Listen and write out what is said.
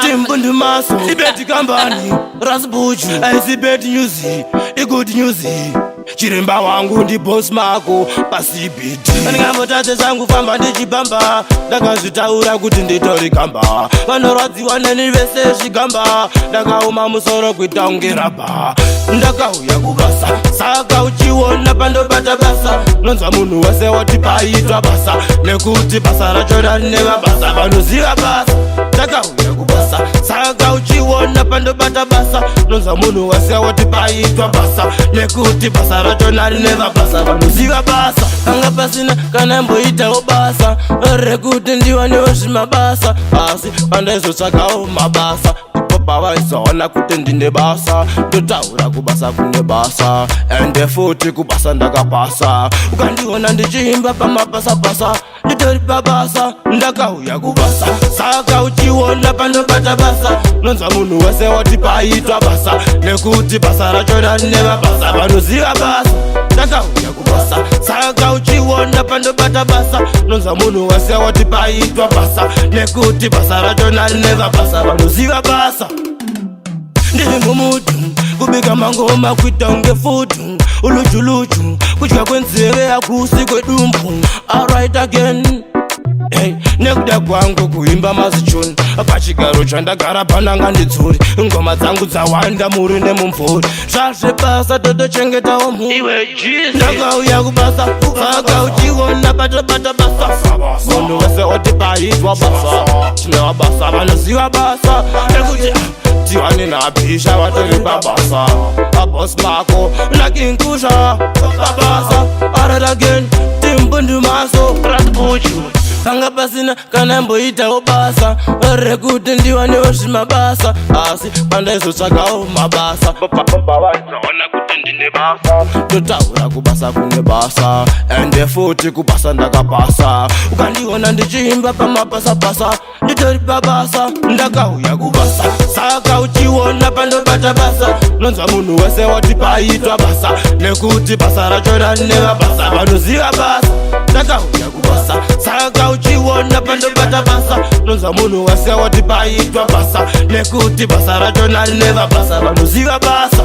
Timbundi maso, ibeti kambani Rasbuju, aisi bad news, good news Chiremba wangu ndi boss mako pasibiti Ndingambotate zangu famba ndichibamba Ndakazvitaura kuti nditori kamba Vanoradziwa neni vese zvigamba Ndakauma musoro kuita unge raba Ndakauya kubasa Saka uchiona pandobata basa Nonzwa munhu wese wati paitwa basa Nekuti basa rachona rine mabasa Vanoziva basa Ndakauya kubasa Saka uchiona pandobata basa Nonzwa munhu wese wati paitwa basa Nekuti basa rachona rine mabasa Vanoziva basa Anga pasina kana mboitawo basa Rekuti ndiwanewo zvimabasa Asi pandaizotsvakawo mabasa Pavaisaona kuti ndine basa Ndotaura kubasa kune basa Ende futi kubasa ndakapasa Ukandiona ndichiimba pamabasa-basa Nditori pabasa Ndakauya kubasa Saka uchiona pandobata basa Nonzwa munhu wese wati paitwa basa Nekuti basa rachona rine mabasa Vanoziva basa Ndakauya kubasa Saka uchiona pandobata basa Nonzwa munhu wese wati paitwa basa Nekuti basa rachona rine mabasa Vanoziva basa Ndiri mumutu, kubika mangoma kuita unge futu Uluchu, kudya kwenzeve akusi kwedumbu Alright again Hey, nekuda kwangu kuimba mazichuni Pachigaro chandagara pananga nditsuri Ngoma dzangu dzawanda muri nemumvuri Zvazve basa totochengetawo mhuri Ndakauya kubasa, saka uchiona patobata basa Munhu wese wati paitwa basa Chinewa basa, vanoziva basa Nekuti Tiwani na pisha watori babasa Boss mako nakinkusha babasa Alright again Timbundi maso Rasbuju Anga pasina kana mboitawo basa Rekuti ndiwanewo zvimabasa Asi pandaizotsvakawo mabasa Pavaisaona kuti ndine basa Ndotaura kubasa kune basa Ende futi kubasa ndakapasa Ukandiona ndichiimba pamabasa-basa Nditori pabasa Ndakauya kubasa Saka uchiona pandobata basa Nonzwa munhu wese wati paitwa basa Nekuti basa rachona rine mabasa Vanoziva basa Ndakauya kubasa Saka uchiona pandobata basa Nonzwa munhu wese wati paitwa basa Nekuti basa rachona rine mabasa Vanoziva basa